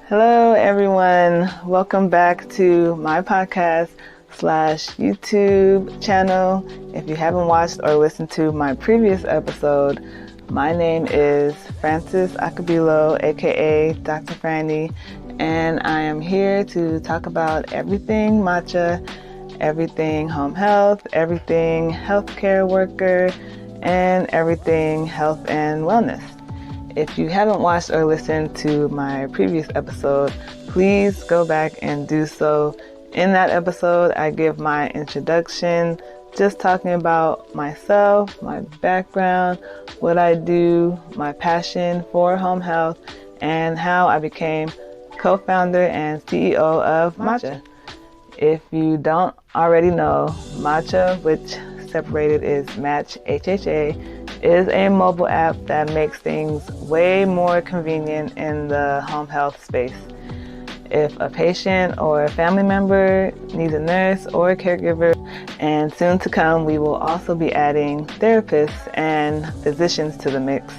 Hello, everyone. Welcome back to my podcast / YouTube channel. If you haven't watched or listened to my previous episode, my name is Francis Acabilo, aka Dr. Franny, and I am here to talk about everything matcha, everything home health, everything healthcare worker, and everything health and wellness. If you haven't watched or listened to my previous episode, please go back and do so. In that episode, I give my introduction, just talking about myself, my background, what I do, my passion for home health, and how I became co-founder and CEO of Matcha. If you don't already know, Matcha, which separated is Match HHA, is a mobile app that makes things way more convenient in the home health space. If a patient or a family member needs a nurse or a caregiver, and soon to come, we will also be adding therapists and physicians to the mix.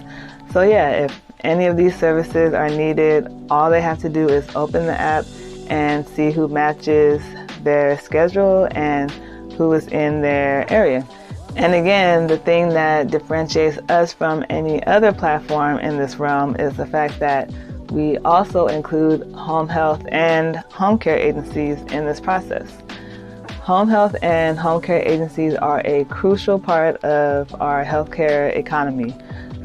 So yeah, if any of these services are needed, all they have to do is open the app and see who matches their schedule and who is in their area. And again, the thing that differentiates us from any other platform in this realm is the fact that we also include home health and home care agencies in this process. Home health and home care agencies are a crucial part of our healthcare economy.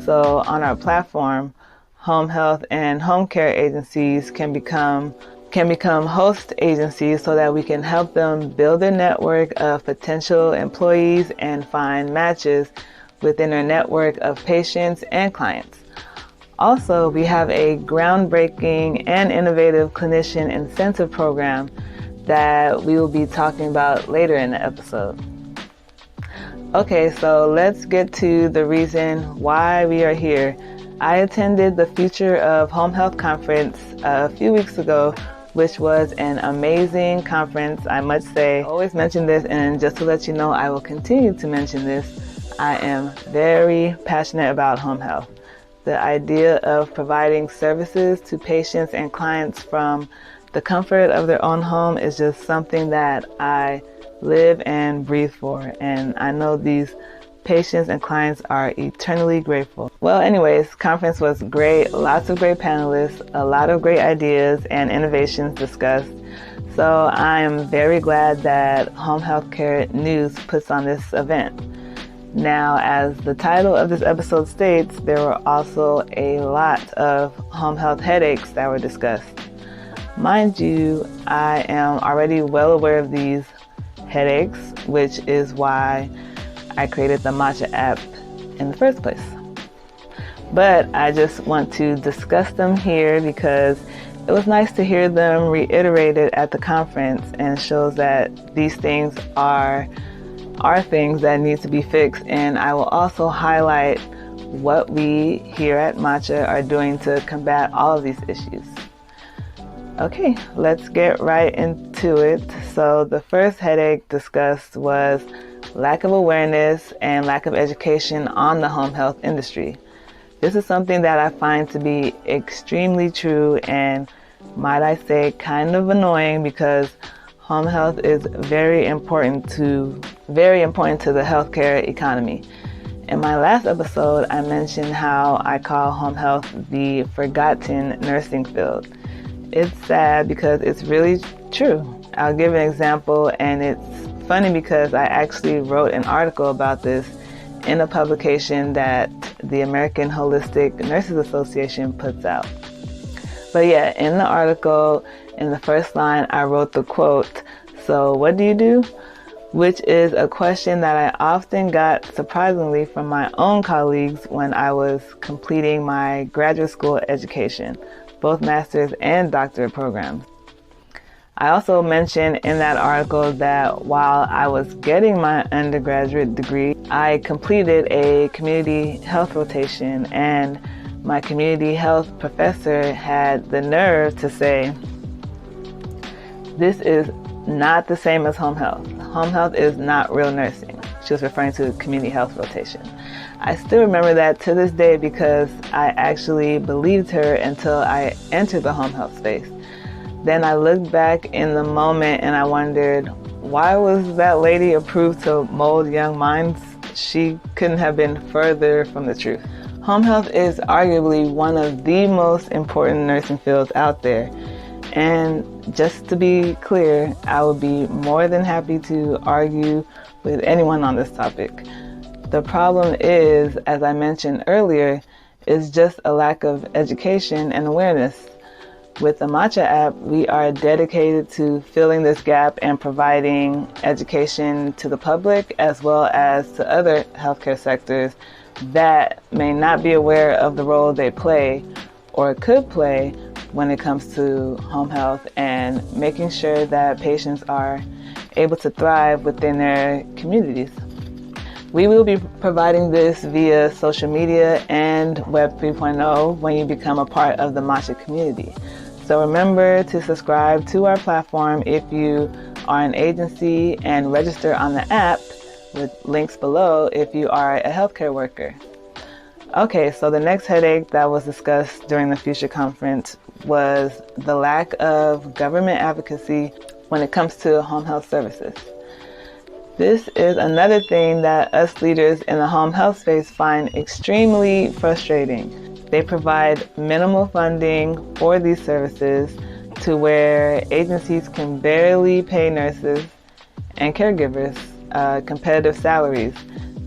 So on our platform, home health and home care agencies can become host agencies so that we can help them build their network of potential employees and find matches within their network of patients and clients. Also, we have a groundbreaking and innovative clinician incentive program that we will be talking about later in the episode. Okay, so let's get to the reason why we are here. I attended the Future of Home Health conference a few weeks ago, which was an amazing conference, I must say. I always mention this, and just to let you know, I will continue to mention this. I am very passionate about home health. The idea of providing services to patients and clients from the comfort of their own home is just something that I live and breathe for, and I know these patients and clients are eternally grateful. Well, anyways, conference was great. Lots of great panelists, a lot of great ideas and innovations discussed. So I am very glad that Home Healthcare News puts on this event. Now, as the title of this episode states, there were also a lot of home health headaches that were discussed. Mind you, I am already well aware of these headaches, which is why I created the Matcha app in the first place. But I just want to discuss them here because it was nice to hear them reiterated at the conference, and shows that these things are things that need to be fixed. And I will also highlight what we here at Matcha are doing to combat all of these issues. Okay, let's get right into it. So the first headache discussed was lack of awareness and lack of education on the home health industry. This is something that I find to be extremely true and, might I say, kind of annoying, because home health is very important to the healthcare economy. In my last episode, I mentioned how I call home health the forgotten nursing field. It's sad because it's really true. I'll give an example, and it's funny because I actually wrote an article about this in a publication that the American Holistic Nurses Association puts out. But yeah, in the article, in the first line, I wrote the quote, "So what do you do?" Which is a question that I often got, surprisingly, from my own colleagues when I was completing my graduate school education, both master's and doctorate programs. I also mentioned in that article that while I was getting my undergraduate degree, I completed a community health rotation, and my community health professor had the nerve to say, "This is not the same as home health. Home health is not real nursing." She was referring to community health rotation. I still remember that to this day because I actually believed her until I entered the home health space. Then I looked back in the moment and I wondered, why was that lady approved to mold young minds? She couldn't have been further from the truth. Home health is arguably one of the most important nursing fields out there. And just to be clear, I would be more than happy to argue with anyone on this topic. The problem is, as I mentioned earlier, is just a lack of education and awareness. With the Matcha app, we are dedicated to filling this gap and providing education to the public as well as to other healthcare sectors that may not be aware of the role they play or could play when it comes to home health and making sure that patients are able to thrive within their communities. We will be providing this via social media and Web 3.0 when you become a part of the Matcha community. So remember to subscribe to our platform if you are an agency and register on the app with links below if you are a healthcare worker. Okay, so the next headache that was discussed during the Future Conference was the lack of government advocacy when it comes to home health services. This is another thing that us leaders in the home health space find extremely frustrating. They provide minimal funding for these services to where agencies can barely pay nurses and caregivers competitive salaries.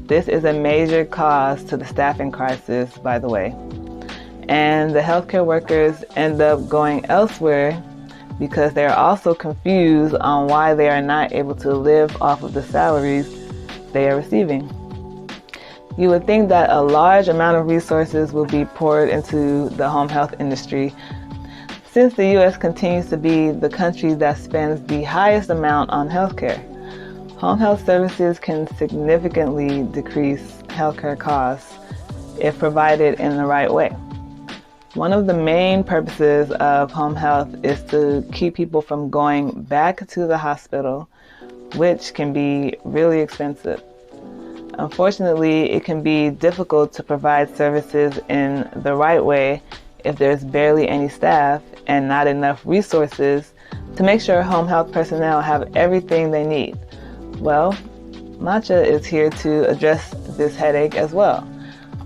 This is a major cause to the staffing crisis, by the way. And the healthcare workers end up going elsewhere because they are also confused on why they are not able to live off of the salaries they are receiving. You would think that a large amount of resources will be poured into the home health industry since the U.S. continues to be the country that spends the highest amount on healthcare. Home health services can significantly decrease healthcare costs if provided in the right way. One of the main purposes of home health is to keep people from going back to the hospital, which can be really expensive. Unfortunately, it can be difficult to provide services in the right way if there's barely any staff and not enough resources to make sure home health personnel have everything they need. Well, Matcha is here to address this headache as well.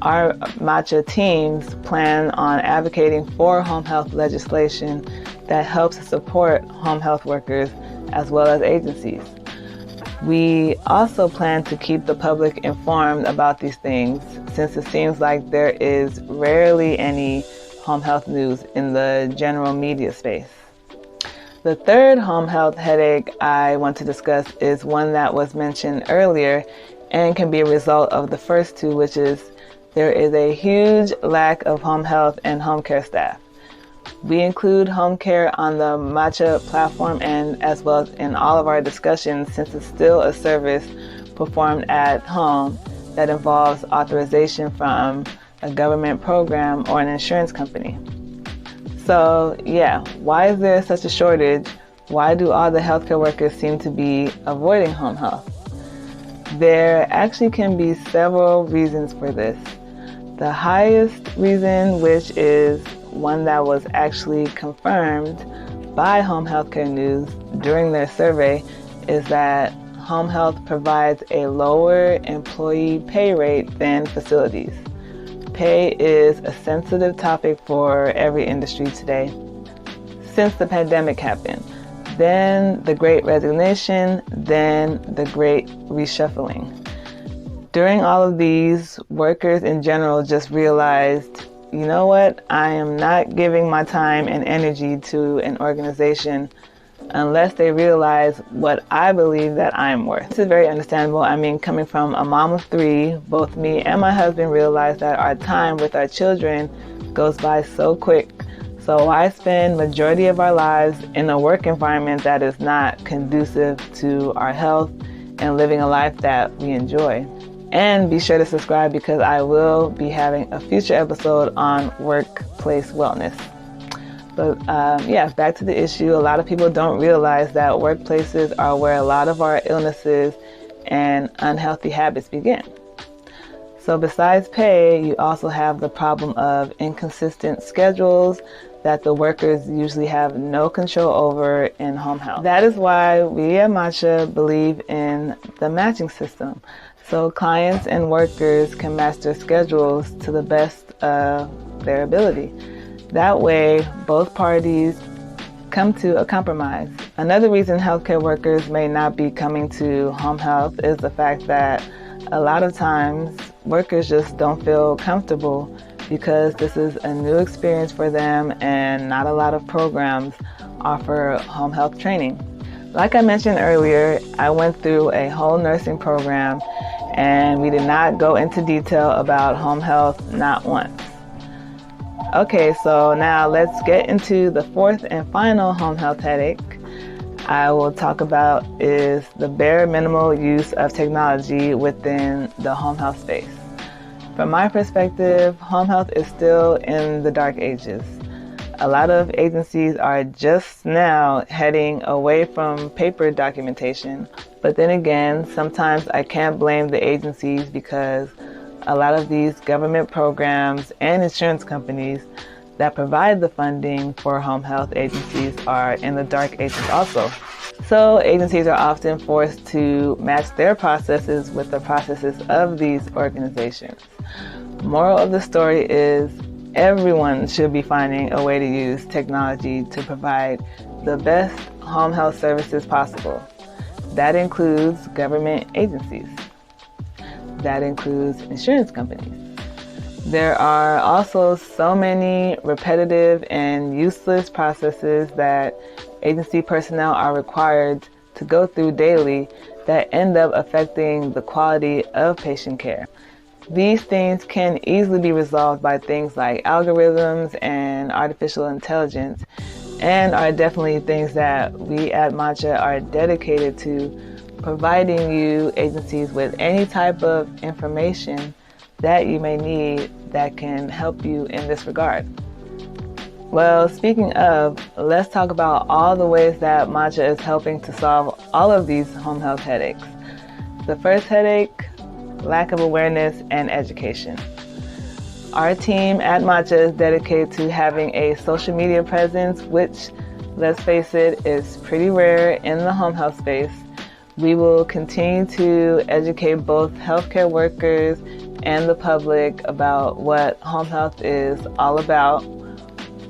Our Matcha teams plan on advocating for home health legislation that helps support home health workers as well as agencies. We also plan to keep the public informed about these things since it seems like there is rarely any home health news in the general media space. The third home health headache I want to discuss is one that was mentioned earlier and can be a result of the first two, which is there is a huge lack of home health and home care staff. We include home care on the Matcha platform and as well as in all of our discussions since it's still a service performed at home that involves authorization from a government program or an insurance company. So yeah, why is there such a shortage? Why do all the healthcare workers seem to be avoiding home health? There actually can be several reasons for this. The highest reason, which is one that was actually confirmed by Home Healthcare News during their survey, is that home health provides a lower employee pay rate than facilities. Pay is a sensitive topic for every industry today. Since the pandemic happened, then the Great Resignation, then the Great Reshuffling. During all of these, workers in general just realized, you know what, I am not giving my time and energy to an organization unless they realize what I believe that I'm worth. This is very understandable. I mean, coming from a mom of three, both me and my husband realized that our time with our children goes by so quick. So why spend majority of our lives in a work environment that is not conducive to our health and living a life that we enjoy? And be sure to subscribe because I will be having a future episode on workplace wellness. But yeah, back to the issue. A lot of people don't realize that workplaces are where a lot of our illnesses and unhealthy habits begin. So besides pay, you also have the problem of inconsistent schedules that the workers usually have no control over in home health. That is why we at Matcha believe in the matching system. So clients and workers can match their schedules to the best of their ability. That way, both parties come to a compromise. Another reason healthcare workers may not be coming to home health is the fact that a lot of times workers just don't feel comfortable because this is a new experience for them and not a lot of programs offer home health training. Like I mentioned earlier, I went through a whole nursing program and we did not go into detail about home health, not once. Okay, so now let's get into the fourth and final home health headache I will talk about is the bare minimal use of technology within the home health space. From my perspective, home health is still in the dark ages. A lot of agencies are just now heading away from paper documentation. But then again, sometimes I can't blame the agencies because a lot of these government programs and insurance companies that provide the funding for home health agencies are in the dark ages also. So agencies are often forced to match their processes with the processes of these organizations. Moral of the story is everyone should be finding a way to use technology to provide the best home health services possible. That includes government agencies. That includes insurance companies. There are also so many repetitive and useless processes that agency personnel are required to go through daily that end up affecting the quality of patient care. These things can easily be resolved by things like algorithms and artificial intelligence, and are definitely things that we at Matcha are dedicated to providing you agencies with any type of information that you may need that can help you in this regard. Well, speaking of, let's talk about all the ways that Matcha is helping to solve all of these home health headaches. The first headache, lack of awareness and education. Our team at Matcha is dedicated to having a social media presence, which, let's face it, is pretty rare in the home health space. We will continue to educate both healthcare workers and the public about what home health is all about,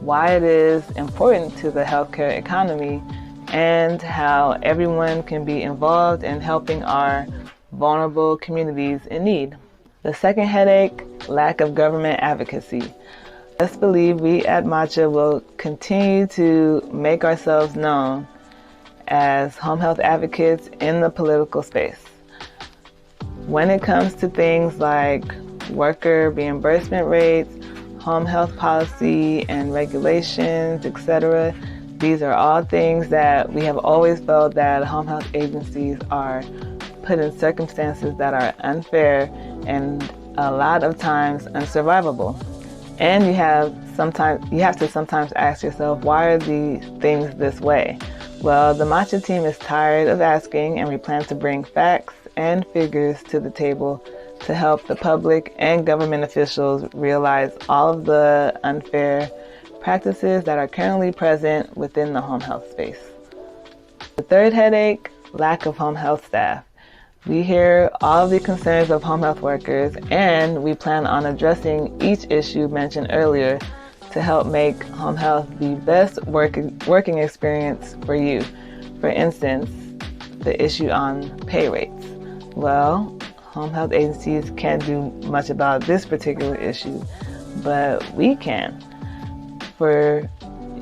why it is important to the healthcare economy, and how everyone can be involved in helping our vulnerable communities in need. The second headache, lack of government advocacy. Let's believe we at Matcha will continue to make ourselves known as home health advocates in the political space. When it comes to things like worker reimbursement rates, home health policy and regulations, etc., these are all things that we have always felt that home health agencies are put in circumstances that are unfair and a lot of times unsurvivable. And you have to sometimes ask yourself, why are these things this way? Well, the Matcha team is tired of asking, and we plan to bring facts and figures to the table to help the public and government officials realize all of the unfair practices that are currently present within the home health space. The third headache, lack of home health staff. We hear all of the concerns of home health workers, and we plan on addressing each issue mentioned earlier to help make home health the best working experience for you. For instance, the issue on pay rates. Well, home health agencies can't do much about this particular issue, but we can. For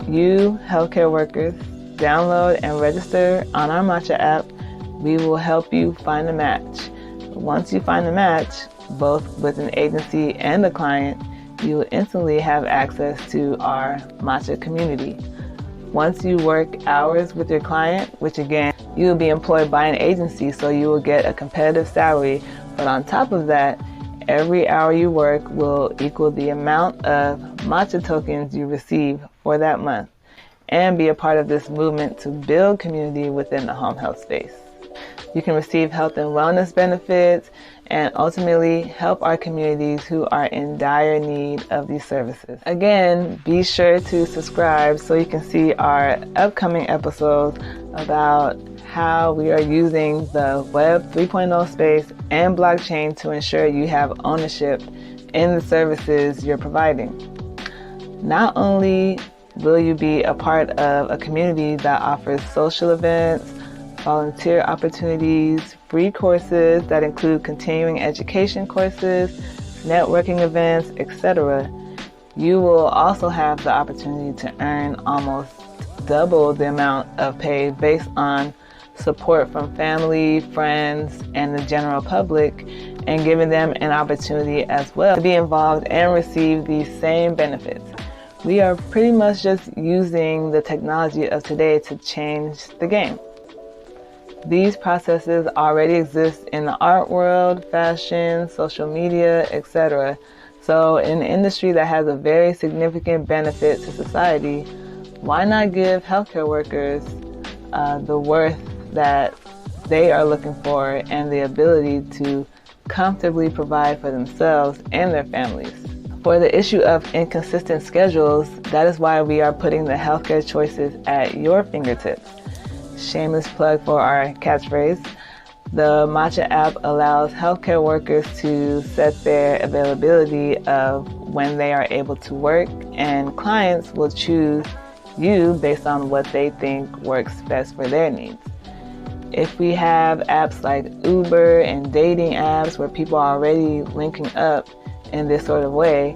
you healthcare workers, download and register on our Matcha app. We will help you find a match. Once you find a match, both with an agency and a client, you will instantly have access to our Matcha community. Once you work hours with your client, which again, you will be employed by an agency, so you will get a competitive salary. But on top of that, every hour you work will equal the amount of Matcha tokens you receive for that month, and be a part of this movement to build community within the home health space. You can receive health and wellness benefits, and ultimately help our communities who are in dire need of these services. Again, be sure to subscribe so you can see our upcoming episodes about how we are using the Web 3.0 space and blockchain to ensure you have ownership in the services you're providing. Not only will you be a part of a community that offers social events, volunteer opportunities, free courses that include continuing education courses, networking events, etc., you will also have the opportunity to earn almost double the amount of pay based on support from family, friends, and the general public, and giving them an opportunity as well to be involved and receive these same benefits. We are pretty much just using the technology of today to change the game. These processes already exist in the art world, fashion, social media, etc. So in an industry that has a very significant benefit to society, why not give healthcare workers the worth that they are looking for and the ability to comfortably provide for themselves and their families? For the issue of inconsistent schedules, that is why we are putting the healthcare choices at your fingertips. Shameless plug for our catchphrase. The Matcha app allows healthcare workers to set their availability of when they are able to work, and clients will choose you based on what they think works best for their needs. If we have apps like Uber and dating apps where people are already linking up in this sort of way,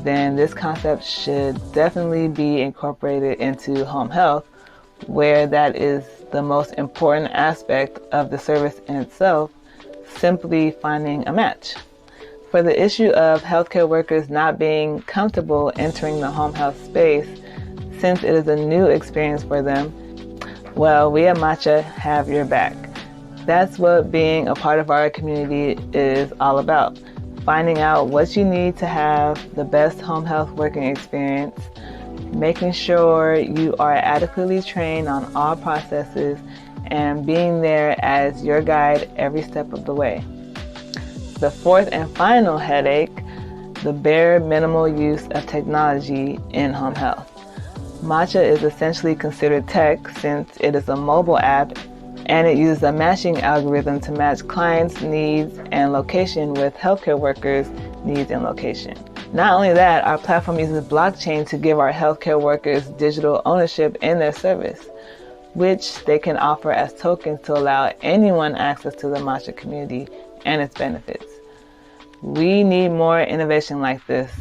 then this concept should definitely be incorporated into home health, where that is the most important aspect of the service in itself, simply finding a match. For the issue of healthcare workers not being comfortable entering the home health space, since it is a new experience for them, well, we at Matcha have your back. That's what being a part of our community is all about. Finding out what you need to have the best home health working experience, making sure you are adequately trained on all processes, and being there as your guide every step of the way. The fourth and final headache, the bare minimal use of technology in home health. Matcha is essentially considered tech since it is a mobile app and it uses a matching algorithm to match clients' needs and location with healthcare workers' needs and location. Not only that, our platform uses blockchain to give our healthcare workers digital ownership in their service, which they can offer as tokens to allow anyone access to the Matcha community and its benefits. We need more innovation like this.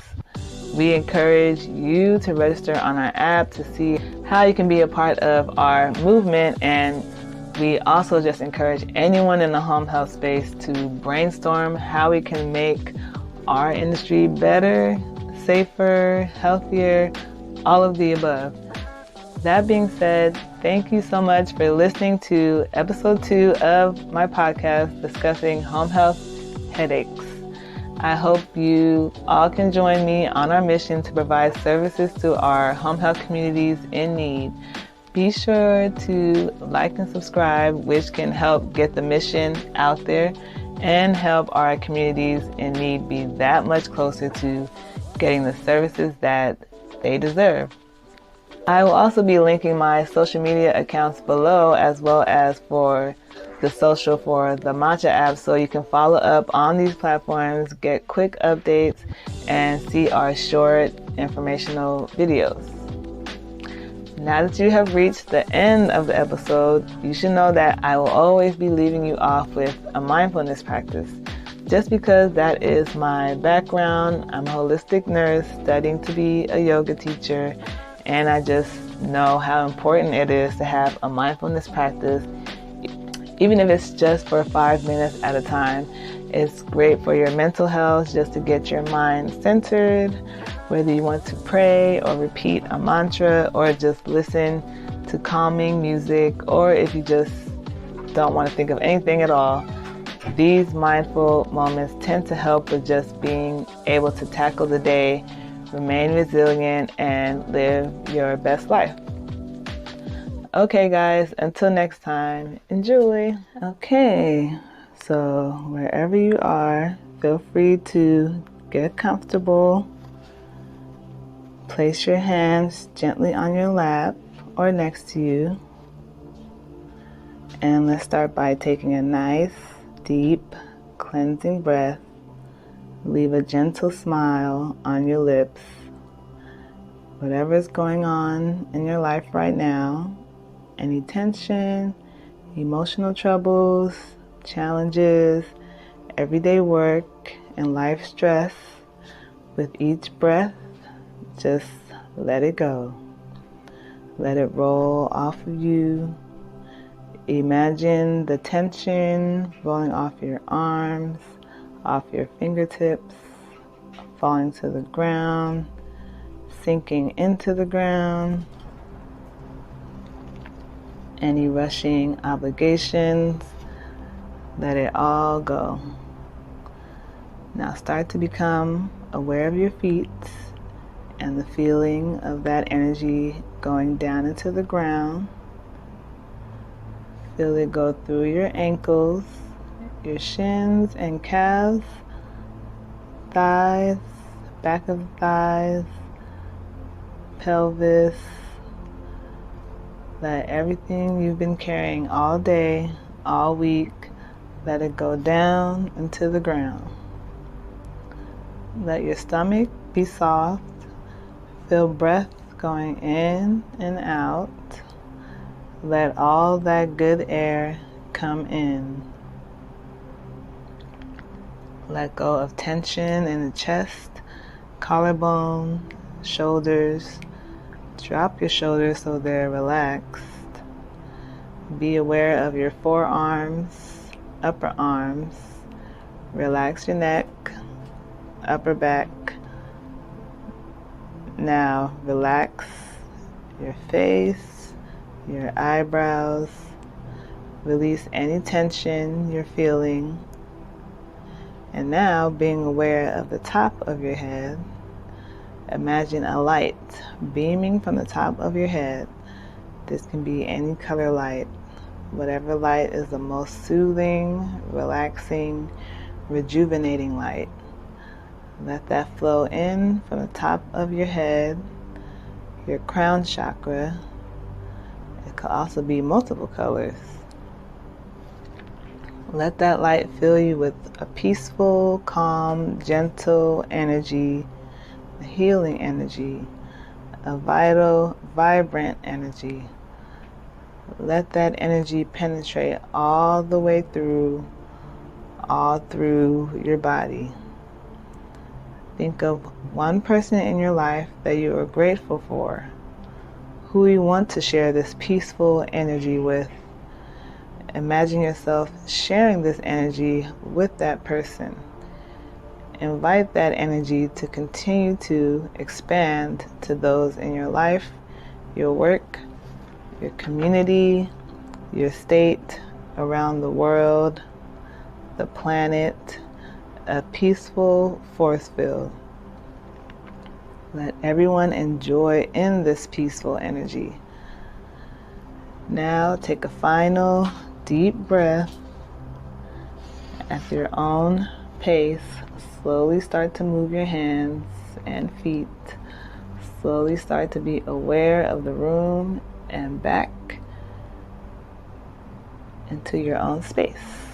We encourage you to register on our app to see how you can be a part of our movement, and we also just encourage anyone in the home health space to brainstorm how we can make our industry better, safer, healthier, all of the above. That being said, thank you so much for listening to episode 2 of my podcast discussing home health headaches. I hope you all can join me on our mission to provide services to our home health communities in need. Be sure to like and subscribe, which can help get the mission out there and help our communities in need be that much closer to getting the services that they deserve. I will also be linking my social media accounts below, as well as for the social for the Matcha app, so you can follow up on these platforms, get quick updates, and see our short informational videos. Now that you have reached the end of the episode, you should know that I will always be leaving you off with a mindfulness practice. Just because that is my background, I'm a holistic nurse studying to be a yoga teacher, and I just know how important it is to have a mindfulness practice, even if it's just for 5 minutes at a time. It's great for your mental health just to get your mind centered, whether you want to pray or repeat a mantra or just listen to calming music, or if you just don't want to think of anything at all. These mindful moments tend to help with just being able to tackle the day, remain resilient, and live your best life. Okay guys, until next time, enjoy. Okay, So wherever you are, feel free to get comfortable. Place your hands gently on your lap or next to you. And let's start by taking a nice, deep, cleansing breath. Leave a gentle smile on your lips. Whatever is going on in your life right now, any tension, emotional troubles, challenges, everyday work, and life stress, with each breath, just let it go. Let it roll off of you. Imagine the tension rolling off your arms, off your fingertips, falling to the ground, sinking into the ground. Any rushing obligations, let it all go. Now start to become aware of your feet and the feeling of that energy going down into the ground. Feel it go through your ankles, your shins and calves, thighs, back of the thighs, pelvis. Let everything you've been carrying all day, all week, let it go down into the ground. Let your stomach be soft. Feel breath going in and out. Let all that good air come in. Let go of tension in the chest, collarbone, shoulders. Drop your shoulders so they're relaxed. Be aware of your forearms, upper arms. Relax your neck, upper back. Now relax your face, your eyebrows. Release any tension you're feeling. And now, being aware of the top of your head, imagine a light beaming from the top of your head. This can be any color light. Whatever light is the most soothing, relaxing, rejuvenating light. Let that flow in from the top of your head, your crown chakra. It could also be multiple colors. Let that light fill you with a peaceful, calm, gentle energy, a healing energy, a vital, vibrant energy. Let that energy penetrate all the way through, all through your body. Think of one person in your life that you are grateful for, who you want to share this peaceful energy with. Imagine yourself sharing this energy with that person. Invite that energy to continue to expand to those in your life, your work, your community, your state, around the world, the planet, a peaceful force field. Let everyone enjoy in this peaceful energy. Now take a final deep breath. At your own pace, slowly start to move your hands and feet. Slowly start to be aware of the room and back into your own space.